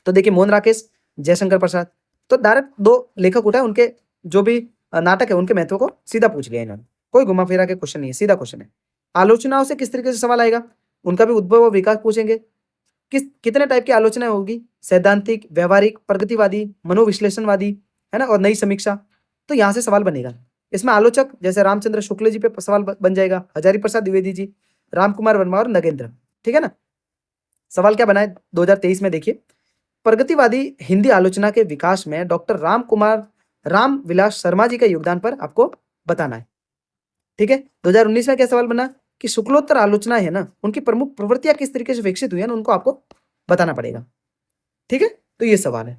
तो देखिए मोहन राकेश, जयशंकर प्रसाद, तो डायरेक्ट दो लेखक उठाए, उनके जो भी नाटक है उनके महत्व को सीधा पूछ लिया इन्होंने। कोई घुमा फिरा के क्वेश्चन नहीं है, सीधा क्वेश्चन है। आलोचनाओं से किस तरीके से सवाल आएगा, उनका भी उद्भव और विकास पूछेंगे। कितने टाइप की आलोचना होगी, सैद्धांतिक, व्यवहारिक, प्रगतिवादी, मनोविश्लेषणवादी, है ना, और नई समीक्षा। तो यहाँ से सवाल बनेगा। इसमें आलोचक जैसे रामचंद्र शुक्ल जी पे सवाल बन जाएगा, हजारी प्रसाद द्विवेदी जी, राम कुमार वर्मा और नगेंद्र। ठीक है ना। सवाल क्या बना है 2023 में देखिए, प्रगतिवादी हिंदी आलोचना के विकास में डॉक्टर राम विलास शर्मा जी का योगदान पर आपको बताना है। ठीक है। 2019 में क्या सवाल बना कि शुक्लोत्तर आलोचना है ना उनकी प्रमुख प्रवृत्तियां किस तरीके से विकसित हुई है ना उनको आपको बताना पड़ेगा। ठीक है। तो ये सवाल है।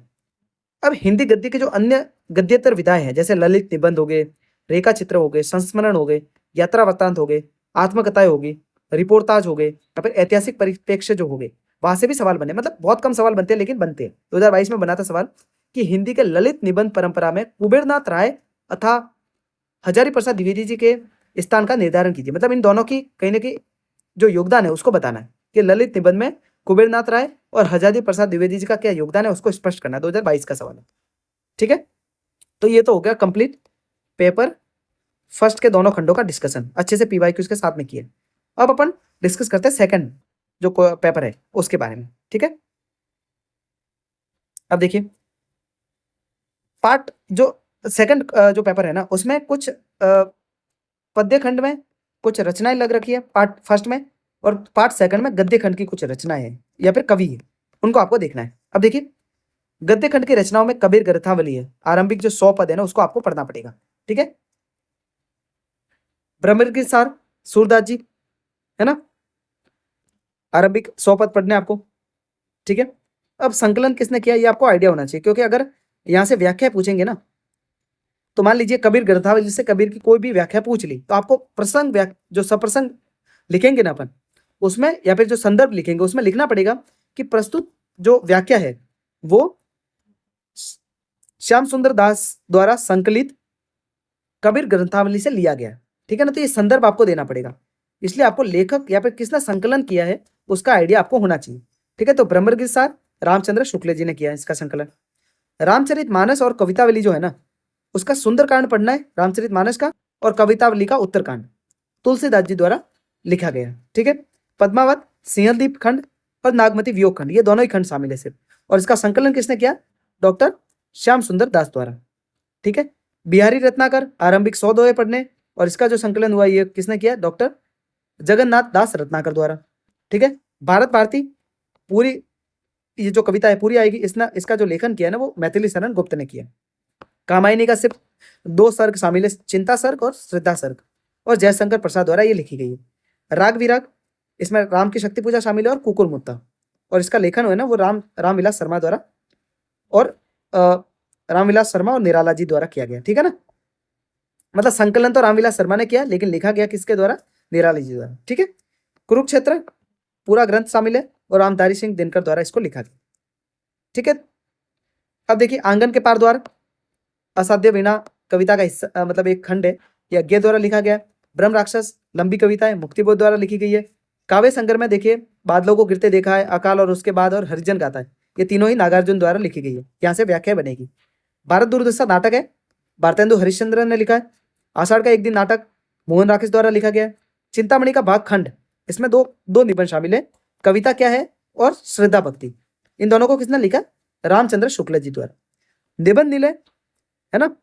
अब हिंदी गद्य के जो अन्य गद्येतर विधाएं हैं जैसे ललित निबंध हो गए, रेखा चित्र हो गए, संस्मरण हो गए, यात्रा वृत्तांत हो गए, आत्मकथाएं हो गई, रिपोर्टाज हो गए, या फिर ऐतिहासिक परिप्रेक्ष्य जो हो गए, वहां से भी सवाल बने। मतलब बहुत कम सवाल बनते हैं लेकिन बनते हैं। 2022 में बना था सवाल कि हिंदी के ललित निबंध परंपरा में कुबेरनाथ राय अथा हजारी प्रसाद द्विवेदी जी के स्थान का निर्धारण कीजिए। मतलब इन दोनों की कहीं ना कहीं जो योगदान है उसको बताना है कि ललित निबंध में कुबेरनाथ राय और हजारी प्रसाद द्विवेदी जी का क्या योगदान है उसको स्पष्ट करना है। 2022 का सवाल है। ठीक है। तो ये तो हो गया कंप्लीट पेपर फर्स्ट के दोनों खंडों का डिस्कशन, अच्छे से पीवाईक्यूज के साथ में किए। अब अपन डिस्कस करते हैं सेकंड जो पेपर है उसके बारे में। ठीक है। अब देखिए पार्ट जो सेकंड जो पेपर है ना उसमें कुछ पद्य खंड में कुछ रचनाएं लग रखी है पार्ट फर्स्ट में, और पार्ट सेकंड में गद्य खंड की कुछ रचनाएं हैं या फिर कवि है, उनको आपको देखना है। अब देखिए गद्य खंड की रचनाओं में कबीर ग्रंथावली है, आरंभिक जो 100 पद है ना उसको आपको पढ़ना पड़ेगा। ठीक है। ब्रह्मगिरि सार सूरदास जी, है ना। अरबिक 100 पद पढ़ने आपको, ठीक है। अब संकलन किसने किया ये आपको आइडिया होना चाहिए, क्योंकि अगर यहाँ से व्याख्या पूछेंगे ना, तो मान लीजिए कबीर ग्रंथावली से कबीर की कोई भी व्याख्या पूछ ली, तो आपको प्रसंग जो सप्रसंग लिखेंगे ना अपन, उसमें या फिर जो संदर्भ लिखेंगे उसमें लिखना पड़ेगा कि प्रस्तुत जो व्याख्या है वो श्याम सुंदर दास द्वारा संकलित कबीर ग्रंथावली से लिया गया, ठीक है ना। तो ये संदर्भ आपको देना पड़ेगा, इसलिए आपको लेखक या फिर किसने संकलन किया है उसका आइडिया आपको होना चाहिए, ठीक है। तो ब्रह्मगिरि सार रामचंद्र शुक्ल जी ने किया है इसका संकलन। रामचरितमानस और कवितावली जो है ना, उसका सुंदरकांड पढ़ना है रामचरितमानस का, और कवितावली का उत्तरकांड तुलसीदास जी द्वारा लिखा गया है, ठीक है। पद्मावत, सिंहदीप खंड और नागमती वियोग खंड, ये दोनों ही खंड शामिल है सिर्फ, और इसका संकलन किसने किया? डॉक्टर श्याम सुंदर दास द्वारा, ठीक है। बिहारी रत्नाकर आरंभिक 100 दोहे पढ़ने, और इसका जो संकलन हुआ ये किसने किया? डॉक्टर जगन्नाथ दास रत्नाकर द्वारा, ठीक है। भारत भारती पूरी ये जो कविता है पूरी आएगी, इसका जो लेखन किया है ना वो मैथिली शरण गुप्त ने किया। कामायनी का सिर्फ 2 सर्ग शामिल है, चिंता सर्ग और श्रद्धा सर्ग, और जयशंकर प्रसाद द्वारा ये लिखी गई है। राग विराग, इसमें राम की शक्ति पूजा शामिल है और कुकुर मुत्ता, और इसका लेखन है ना वो रामविलास शर्मा द्वारा और रामविलास शर्मा और निराला जी द्वारा किया गया, ठीक है ना। मतलब संकलन तो रामविलास शर्मा ने किया, लेकिन लिखा गया किसके द्वारा? निराला जी द्वारा, ठीक है। कुरुक्षेत्र पूरा ग्रंथ शामिल है और रामधारी सिंह दिनकर द्वारा इसको लिखा गया, ठीक है। अब देखिए आंगन के पार द्वार असाध्य वीणा कविता का हिस्सा, मतलब एक खंड है, यह अज्ञे द्वारा लिखा गया है। ब्रह्म राक्षस लंबी कविता है, मुक्तिबोध द्वारा लिखी गई है। काव्य संग्रह में देखिए बादलों को गिरते देखा है, अकाल और उसके बाद और हरिजन गाता है, ये तीनों ही नागार्जुन द्वारा लिखी गई है, यहाँ से व्याख्या बनेगी। भारत दुर्दशा नाटक है, भारतेंदु हरिश्चंद्र ने लिखा है। आषाढ़ का एक दिन नाटक मोहन राकेश द्वारा लिखा गया है। चिंतामणि का भाग खंड, इसमें दो निबंध शामिल है, कविता क्या है और श्रद्धा भक्ति, इन दोनों को किसने लिखा? रामचंद्र शुक्ल जी द्वारा। निबंध निलय है ना,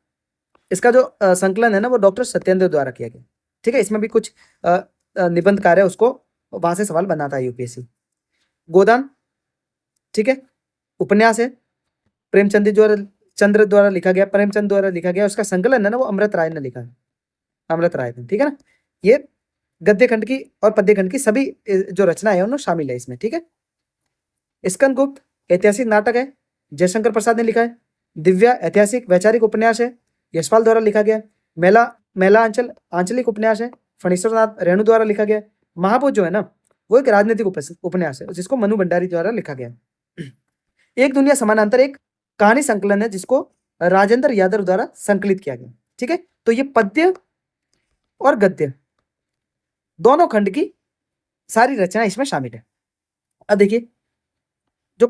इसका जो संकलन है ना वो डॉक्टर सत्येंद्र द्वारा किया गया, ठीक है। इसमें भी कुछ निबंध कार्य उसको वहां से सवाल बनाता है यूपीएससी। गोदान, ठीक है, उपन्यास है, प्रेमचंद चंद्र द्वारा लिखा गया, प्रेमचंद द्वारा लिखा गया, उसका संकलन है ना वो अमृत राय ने लिखा है, अमृत राय ने, ठीक है ना। ये गद्य खंड की और पद्य खंड की सभी जो रचना है उन्होंने शामिल है इसमें, ठीक है। स्कंद गुप्त ऐतिहासिक नाटक है, जयशंकर प्रसाद ने लिखा है। दिव्या ऐतिहासिक वैचारिक उपन्यास है, यशपाल द्वारा लिखा गया। मेला आंचलिक उपन्यास है, फणीश्वरनाथ रेणु द्वारा लिखा गया। महाभूत जो है ना वो एक राजनीतिक उपन्यास है, जिसको मनु भंडारी द्वारा लिखा गया। एक दुनिया समानांतर एक कहानी संकलन है, जिसको राजेंद्र यादव द्वारा संकलित किया गया, ठीक है। तो ये पद्य और गद्य दोनों खंड की सारी रचना इसमें शामिल है। अब देखिए जो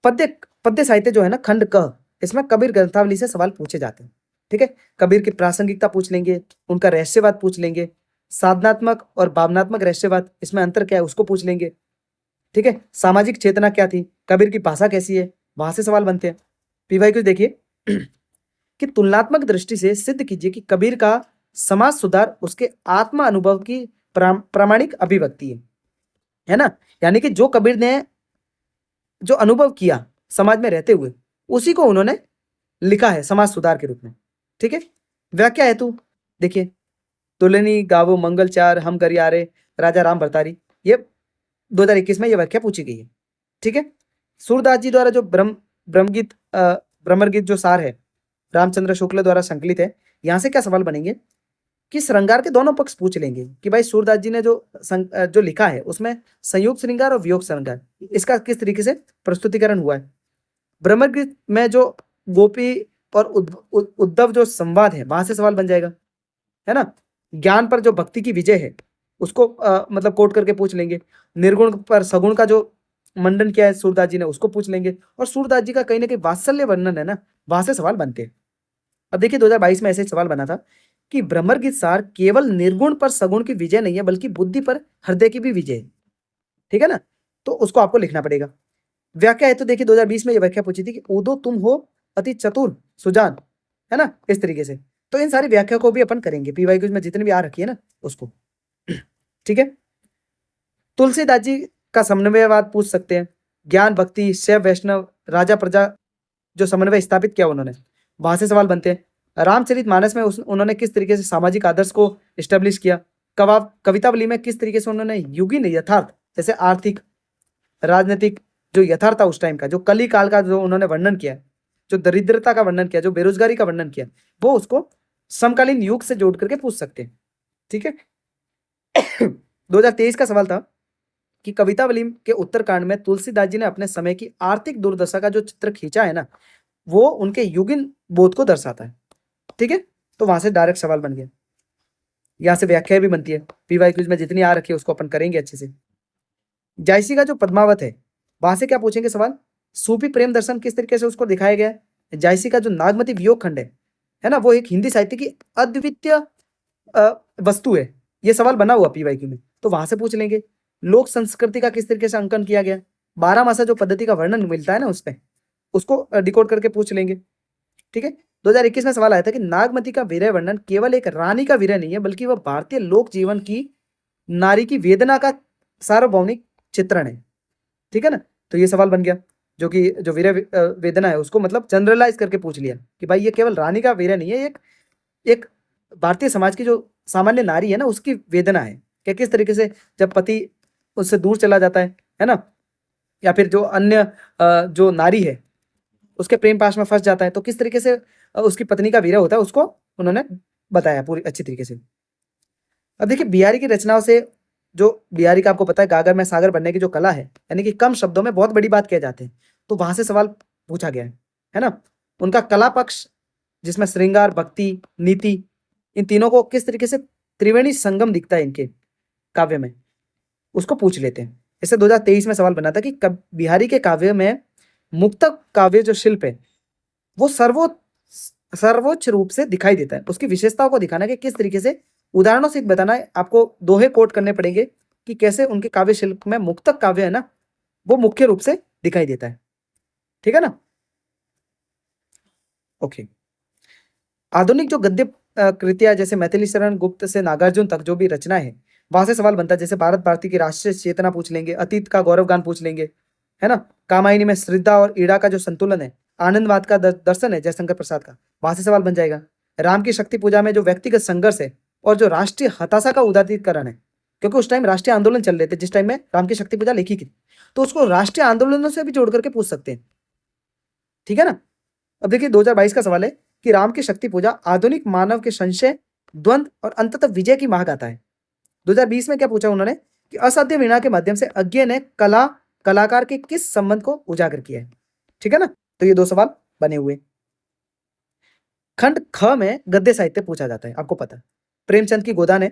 पद्य साहित्य जो है ना खंड क, इसमें कबीर ग्रंथावली से सवाल पूछे जाते हैं, ठीक है। कबीर की प्रासंगिकता पूछ लेंगे, उनका रहस्यवाद पूछ लेंगे, साधनात्मक और भावनात्मक रहस्यवाद इसमें अंतर क्या है उसको पूछ लेंगे, ठीक है। सामाजिक चेतना क्या थी, कबीर की भाषा कैसी है, वहां से सवाल बनते हैं। पीवाई कुछ देखिए कि तुलनात्मक दृष्टि से सिद्ध कीजिए कि कबीर का समाज सुधार उसके आत्मा अनुभव की प्रामाणिक अभिव्यक्ति है ना। यानी कि जो कबीर ने जो अनुभव किया समाज में रहते हुए, उसी को उन्होंने लिखा है समाज सुधार के रूप में, ठीक है। व्याख्या हेतु देखिए तुलनी गावो मंगल चार हम गरियारे राजा राम भरतारी, ये 2021 में ये व्याख्या पूछी गई है, ठीक है। सूरदास जी द्वारा जो ब्रह्मगीत जो सार है रामचंद्र शुक्ल द्वारा संकलित है, यहाँ से क्या सवाल बनेंगे कि श्रृंगार के दोनों पक्ष पूछ लेंगे कि भाई सूरदास जी ने जो लिखा है उसमें संयुक्त श्रृंगार और वियोग श्रृंगार इसका किस तरीके से प्रस्तुतिकरण हुआ है। ब्रह्मगीत में जो गोपी और उद्धव जो संवाद है वहां से सवाल बन जाएगा, है ना। ज्ञान पर जो भक्ति की विजय है उसको मतलब कोट करके पूछ लेंगे। निर्गुण पर सगुण का जो मंडन किया है सूरदास जी ने उसको पूछ लेंगे, और सूरदास जी का कहीं ना कहीं वात्सल्य वर्णन है ना वहां से सवाल बनते हैं। अब देखिए 2022 में ऐसे सवाल बना था कि ब्रह्मगीत सार केवल निर्गुण पर सगुण की विजय नहीं है बल्कि बुद्धि पर हृदय की भी विजय है, ठीक है ना। तो उसको आपको लिखना पड़ेगा। व्याख्या है तो देखिए 2020 में ये व्याख्या पूछी थी कि उदो तुम हो अति चतुर सुजान, है ना, इस तरीके से। तो इन सारी व्याख्या को भी अपन करेंगे पीवाई क्यूज में जितनी भी आ रखी है ना उसको, ठीक है। तुलसीदास जी का समन्वयवाद पूछ सकते हैं। ज्ञान भक्ति शैव वैष्णव राजा प्रजा जो समन्वय स्थापित किया उन्होंने, वहां से सवाल बनते हैं। रामचरितमानस में उन्होंने किस तरीके से सामाजिक आदर्श को इस्टेब्लिश किया। कवितावली में किस तरीके से उन्होंने युगीन यथार्थ, जैसे आर्थिक, राजनीतिक जो यथार्थ था उस टाइम का, जो कली काल का जो उन्होंने वर्णन किया, जो दरिद्रता का वर्णन किया, जो बेरोजगारी का वर्णन किया, वो उसको समकालीन युग से जोड़ करके पूछ सकते हैं। ठीक है। 2023 का सवाल था कि कवितावली के उत्तरकांड में तुलसीदास जी ने अपने समय की आर्थिक दुर्दशा का जो चित्र खींचा है ना, वो उनके युगीन बोध को दर्शाता है। ठीक है, तो वहां से डायरेक्ट सवाल बन गया। यहां से व्याख्या भी बनती है, पीवाई क्विज में जितनी आ रखी है उसको अपन करेंगे अच्छे से। जायसी का जो पद्मावत है, वहां से क्या पूछेंगे सवाल, सूफी प्रेम दर्शन किस तरीके से उसको दिखाया गया है। जायसी का जो नागमती वियोग खंड है ना, वो एक हिंदी साहित्य की अद्वितीय वस्तु है। ये सवाल बना हुआ पीवाईक्यू में, तो वहां से पूछ लेंगे। लोक संस्कृति का किस तरीके से अंकन किया गया, 12 मासा जो पद्धति का वर्णन मिलता है ना उसमें, उसको डिकोड करके पूछ लेंगे। ठीक है। 2021 में सवाल आया था कि नागमती का वीर्य वर्णन केवल एक रानी का वीर्य नहीं है, बल्कि वह भारतीय लोक जीवन की नारी की वेदना का सार्वभौमिक चित्रण है। ठीक है ना, तो ये सवाल बन गया, जो कि जो वीर्य वेदना है उसको मतलब जनरलाइज करके पूछ लिया कि भाई ये केवल रानी का वीर्य नहीं है, एक भारतीय समाज की जो सामान्य नारी है ना उसकी वेदना है कि किस तरीके से जब पति उससे दूर चला जाता है ना, या फिर जो अन्य जो नारी है उसके प्रेम पाश में फंस जाता है, तो किस तरीके से उसकी पत्नी का वीर्य होता है उसको उन्होंने बताया पूरी अच्छी तरीके से। अब देखिए बिहारी की रचनाओं से, जो बिहारी का आपको पता है गागर में सागर बनने की जो कला है, यानी कि कम शब्दों में बहुत बड़ी बात किए जाते हैं, तो वहां से सवाल पूछा गया है ना। उनका कला पक्ष जिसमें श्रृंगार, भक्ति, नीति, इन तीनों को किस तरीके से त्रिवेणी संगम दिखता है इनके काव्य में, उसको पूछ लेते हैं। जैसे 2023 में सवाल बना था कि बिहारी के काव्य में मुक्तक काव्य जो शिल्प है वो सर्वोच्च रूप से दिखाई देता है। उसकी विशेषताओं को दिखाना कि किस तरीके से, उदाहरणों से बताना है आपको, दोहे कोट करने पड़ेंगे कि कैसे उनके काव्य शिल्प में मुक्तक काव्य है ना वो मुख्य रूप से दिखाई देता है। ठीक है ना, ओके। आधुनिक जो गद्य कृतियां जैसे मैथिली शरण गुप्त से नागार्जुन तक जो भी रचना है, वहां से सवाल बनता है। जैसे भारत भारती की राष्ट्रीय चेतना पूछ लेंगे, अतीत का गौरव गान पूछ लेंगे, है ना। कामायनी में श्रद्धा और ईड़ा का जो संतुलन है, आनंदवाद का दर्शन है जयशंकर प्रसाद का, वहां से सवाल बन जाएगा। राम की शक्ति पूजा में जो व्यक्तिगत संघर्ष है और जो राष्ट्रीय हताशा का उदारीकरण है, क्योंकि उस टाइम राष्ट्रीय आंदोलन चल रहे थे जिस टाइम में राम की शक्ति पूजा लिखी थी, तो उसको राष्ट्रीय आंदोलनों से भी जोड़ करके पूछ सकते हैं। ठीक है ना। अब देखिए 2022 का सवाल है कि राम की शक्ति पूजा आधुनिक मानव के संशय, द्वंद्व और अंततः विजय की माह गाता है। 2020 में क्या पूछा उन्होंने कि असाध्य वीणा के माध्यम से अज्ञे ने कलाकार के किस संबंध को उजागर किया है। ठीक है ना, तो ये 2 सवाल बने हुए। खंड ख में गद्य साहित्य पूछा जाता है, आपको पता है प्रेमचंद की गोदान है।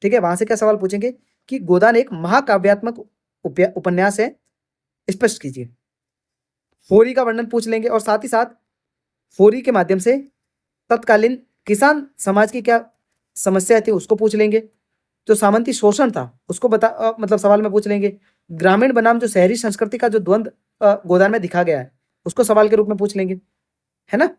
ठीक है, वहां से क्या सवाल पूछेंगे कि गोदान एक महाकाव्यात्मक उपन्यास है, स्पष्ट कीजिए। होरी का वर्णन पूछ लेंगे और साथ ही साथ होरी के माध्यम से तत्कालीन किसान समाज की क्या समस्या थी उसको पूछ लेंगे। जो सामंती शोषण था उसको मतलब सवाल में पूछ लेंगे। ग्रामीण बनाम जो शहरी संस्कृति का जो द्वंद्व गोदान में दिखा गया है उसको सवाल के रूप में पूछ लेंगे, है ना।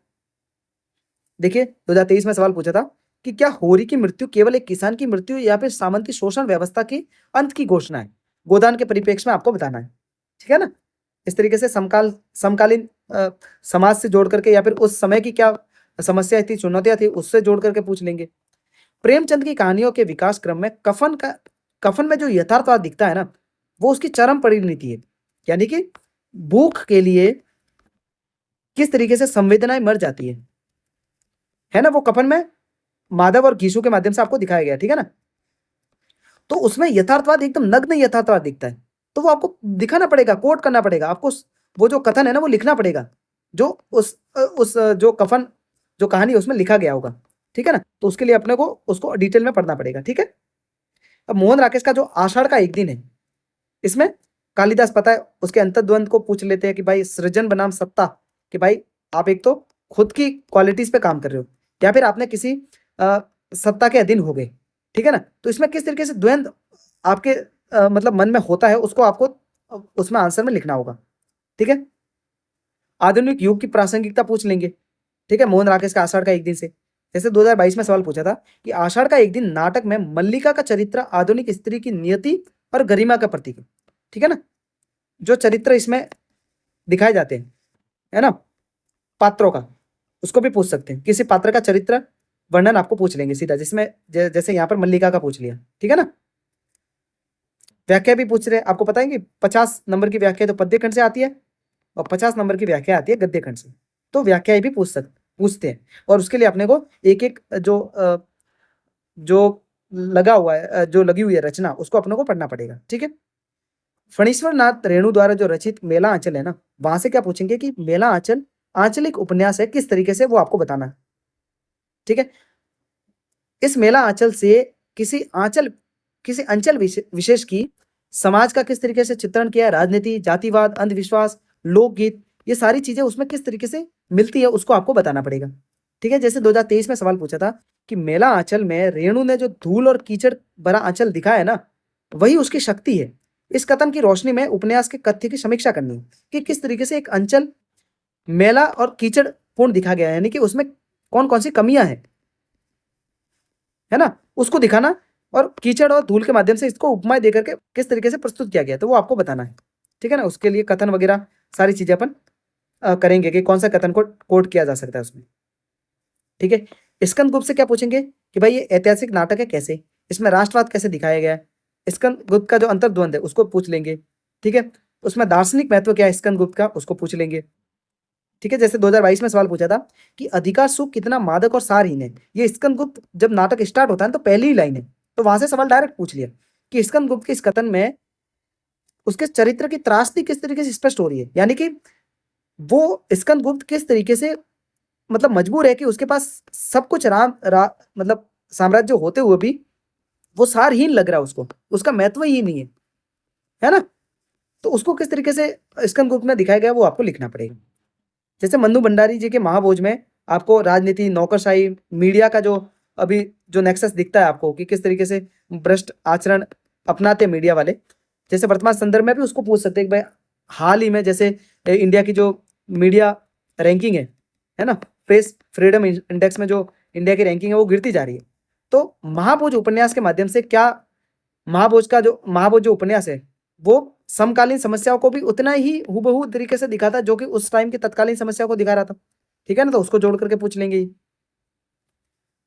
देखिए 2023 में सवाल पूछा था कि क्या होरी की मृत्यु केवल एक किसान की मृत्यु या फिर सामंती शोषण व्यवस्था की अंत की घोषणा है, गोदान के परिप्रेक्ष्य में आपको बताना है। ठीक है ना, इस तरीके से समकालीन समाज से जोड़ करके या फिर उस समय की क्या समस्या थी, चुनौतियां थी, उससे जोड़ करके पूछ लेंगे। प्रेमचंद की कहानियों के विकास क्रम में कफन में जो यथार्थवाद दिखता है ना वो उसकी चरम परिणति है, यानी कि भूख के लिए किस तरीके से संवेदनाएं मर जाती है ना, वो कफन में माधव और घीसू के माध्यम से आपको दिखाया गया। ठीक है ना, तो उसमें यथार्थवाद एकदम नग्न यथार्थवाद दिखता है, तो वो आपको दिखाना पड़ेगा, कोट करना पड़ेगा आपको, वो जो कथन है ना वो लिखना पड़ेगा जो उस जो कफन जो कहानी उसमें लिखा गया होगा। ठीक है ना, तो उसके लिए अपने को उसको डिटेल में पढ़ना पड़ेगा। ठीक है, अब मोहन राकेश का जो आषाढ़ का एक दिन है, इसमें कालिदास पता है उसके अंतर्द्वंद को पूछ लेते हैं कि भाई सृजन बनाम सत्ता, कि भाई आप एक तो खुद की क्वालिटीज पे काम कर रहे हो या फिर आपने किसी सत्ता के अधीन हो गए। ठीक है ना, तो इसमें किस तरीके से द्वंद्व आपके मतलब मन में होता है उसको आपको उसमें आंसर में लिखना होगा। ठीक है, आधुनिक युग की प्रासंगिकता पूछ लेंगे। ठीक है, मोहन राकेश का आषाढ़ का एक दिन से। जैसे 2022 में सवाल पूछा था कि आषाढ़ का एक दिन नाटक में मल्लिका का चरित्र आधुनिक स्त्री की नियति और गरिमा का प्रतीक है। ठीक है ना, जो चरित्र इसमें दिखाए जाते हैं, है ना, पात्रों का, उसको भी पूछ सकते हैं। किसी पात्र का चरित्र वर्णन आपको पूछ लेंगे सीधा, जिसमें जैसे यहाँ पर मल्लिका का पूछ लिया, ठीक है ना। व्याख्या भी पूछ रहे हैं, आपको पता है कि 50 नंबर की व्याख्या तो पद्य खंड से आती है और 50 नंबर की व्याख्या आती है गद्य खंड से। तो व्याख्याएं भी पूछते हैं, और उसके लिए अपने को एक एक जो लगा हुआ है, जो लगी हुई है रचना, उसको अपने को पढ़ना पड़ेगा, ठीक है। फणीश्वर नाथ रेणु द्वारा जो रचित मेला आंचल है ना, वहां से क्या पूछेंगे कि मेला आंचल आंचलिक उपन्यास है, किस तरीके से वो आपको बताना है, ठीक है। इस मेला आंचल से किसी अंचल विशेष की समाज का किस तरीके से चित्रण किया है, राजनीति, जातिवाद, अंधविश्वास, लोकगीत, ये सारी चीजें उसमें किस तरीके से मिलती है, उसको आपको बताना पड़ेगा, ठीक है। जैसे 2023 में सवाल पूछा था कि मेला आंचल में रेणु ने जो धूल और कीचड़ भरा आंचल दिखाया है ना, वही उसकी शक्ति है। इस कथन की रोशनी में उपन्यास के कथ्य की समीक्षा करनी है कि किस तरीके से एक अंचल मेला और कीचड़ पूर्ण दिखा गया है, यानी कि उसमें कौन कौन सी कमियां हैं, है ना, उसको दिखाना, और कीचड़ और धूल के माध्यम से इसको उपमाएं देकर के किस तरीके से प्रस्तुत किया गया, तो वो आपको बताना है, ठीक है ना। उसके लिए कथन वगैरह सारी चीजें अपन करेंगे कि कौन सा कथन को कोट किया जा सकता है उसमें, ठीक है। स्कंदगुप्त से क्या पूछेंगे कि भाई ये ऐतिहासिक नाटक है कैसे, इसमें राष्ट्रवाद कैसे दिखाया गया है, स्कंदगुप्त का जो अंतर्द्वंद है उसको पूछ लेंगे, ठीक है। उसमें दार्शनिक महत्व क्या है स्कंदगुप्त का, उसको पूछ लेंगे, ठीक है। जैसे 2022 में सवाल पूछा था कि अधिकार सुख कितना मादक और सारहीन है, ये स्कंदगुप्त जब नाटक स्टार्ट होता है तो पहली ही लाइन है, तो वहां से सवाल डायरेक्ट पूछ लिया कि स्कंदगुप्त के इस कथन में उसके चरित्र की त्रासदी किस तरीके से स्पष्ट हो रही है, यानी कि वो स्कंदगुप्त किस तरीके से मतलब मजबूर है कि उसके पास सब कुछ मतलब साम्राज्य होते हुए भी वो सारहीन लग रहा है उसको, उसका महत्व ही नहीं है ना। तो उसको किस तरीके से स्कंदगुप्त में दिखाया गया वो आपको लिखना पड़ेगा। जैसे मन्नू भंडारी जी के महाभोज में आपको राजनीति, नौकरशाही, मीडिया का जो अभी जो नेक्सस दिखता है आपको कि किस तरीके से भ्रष्ट आचरण अपनाते मीडिया वाले, जैसे वर्तमान संदर्भ में भी उसको पूछ सकते हैं कि भाई हाल ही में जैसे इंडिया की जो मीडिया रैंकिंग है ना, प्रेस फ्रीडम इंडेक्स में जो इंडिया की रैंकिंग है वो गिरती जा रही है, तो महाभोज उपन्यास के माध्यम से क्या महाभोज जो उपन्यास है वो समकालीन समस्याओं को भी उतना ही हूबहू तरीके से दिखाता है जो कि उस टाइम की तत्कालीन समस्याओं को दिखा रहा था, ठीक है ना। तो उसको जोड़ करके पूछ लेंगे।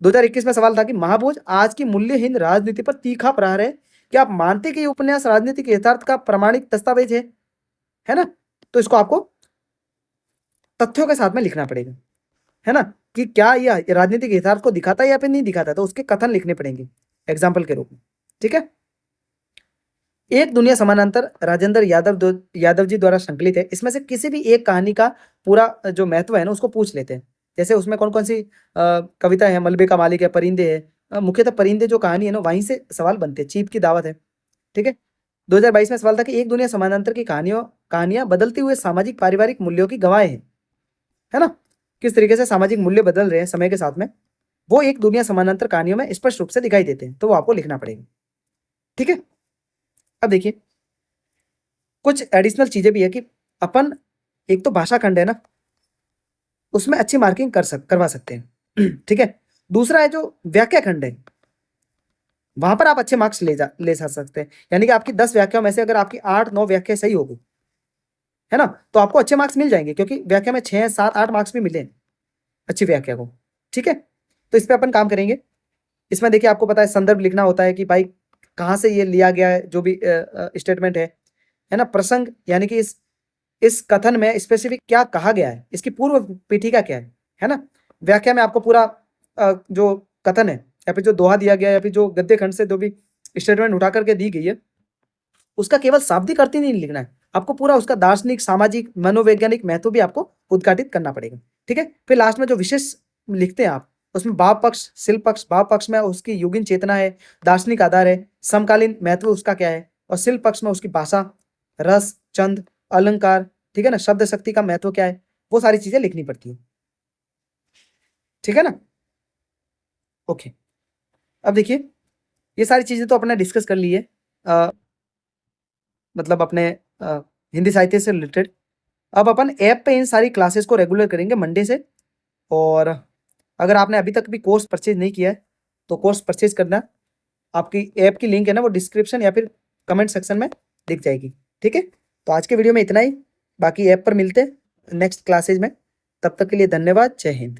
2021 में सवाल था कि महाभोज आज की मूल्यहीन राजनीति पर तीखा प्रहार है, क्या आप मानते कि ये उपन्यास राजनीति के यथार्थ का प्रमाणिक दस्तावेज है ना। तो इसको आपको तथ्यों के साथ में लिखना पड़ेगा, है ना, कि क्या यह राजनीतिक यथार्थ को दिखाता है या फिर नहीं दिखाता है, तो उसके कथन लिखने पड़ेंगे एग्जाम्पल के रूप में, ठीक है। एक दुनिया समानांतर राजेंद्र यादव जी द्वारा संकलित है, इसमें से किसी भी एक कहानी का पूरा जो महत्व है ना उसको पूछ लेते हैं। जैसे उसमें कौन कौन सी कविता है, मलबे का मालिक है, परिंदे है, मुख्यतः परिंदे जो कहानी है ना वहीं से सवाल बनते हैं, चीप की दावत है, ठीक है। 2022 में सवाल था कि एक दुनिया समानांतर की कहानियां बदलते हुए सामाजिक पारिवारिक मूल्यों की गवाह है ना, किस तरीके से सामाजिक मूल्य बदल रहे हैं समय के साथ में, वो एक दुनिया समानांतर कहानियों में स्पष्ट रूप से दिखाई देते हैं, तो वो आपको लिखना पड़ेगा, ठीक है। अब देखिए कुछ एडिशनल चीजें भी है कि अपन एक तो भाषा खंड है ना उसमें अच्छी मार्किंग करवा सकते हैं ठीक है। दूसरा है जो व्याख्या खंड है, वहां पर आप अच्छे मार्क्स ले जा सकते हैं, यानी कि आपकी 10 व्याख्याओं में से अगर आपकी 8-9 व्याख्या सही होगी, है ना, तो आपको अच्छे मार्क्स मिल जाएंगे, क्योंकि व्याख्या में 6-7-8 मार्क्स भी मिले अच्छी व्याख्या को, ठीक है। तो इस पर अपन काम करेंगे। इसमें देखिए आपको पता है संदर्भ लिखना होता है कि भाई कहाँ से ये लिया गया है, जो भी स्टेटमेंट है ना, प्रसंग, यानी कि इस कथन में स्पेसिफिक क्या कहा गया है, इसकी पूर्व पीठिका क्या है ना। व्याख्या में आपको पूरा जो कथन है या फिर जो दोहा दिया गया है या फिर जो गद्य खंड से जो भी स्टेटमेंट उठा करके दी गई है उसका केवल शाब्दिक अर्थ ही नहीं लिखना है, आपको पूरा उसका दार्शनिक, सामाजिक, मनोवैज्ञानिक महत्व भी आपको उद्घाटित करना पड़ेगा, ठीक है। फिर लास्ट में जो विशेष लिखते हैं आप उसमें भाव पक्ष, शिल्प पक्ष, भाव पक्ष में उसकी युगीन चेतना है, दार्शनिक आधार है, समकालीन महत्व उसका क्या है, और शिल्प पक्ष में उसकी भाषा, रस, छंद, अलंकार, ठीक है ना, शब्द शक्ति का महत्व क्या है, वो सारी चीजें लिखनी पड़ती है, ठीक है ना। ओके, अब देखिए ये सारी चीजें तो अपने डिस्कस कर ली है, मतलब अपने हिंदी साहित्य से रिलेटेड। अब अपन ऐप पे इन सारी क्लासेस को रेगुलर करेंगे मंडे से, और अगर आपने अभी तक भी कोर्स परचेज नहीं किया है तो कोर्स परचेज करना, आपकी ऐप की लिंक है ना वो डिस्क्रिप्शन या फिर कमेंट सेक्शन में दिख जाएगी, ठीक है। तो आज के वीडियो में इतना ही, बाकी ऐप पर मिलते हैं नेक्स्ट क्लासेज में। तब तक के लिए धन्यवाद। जय हिंद।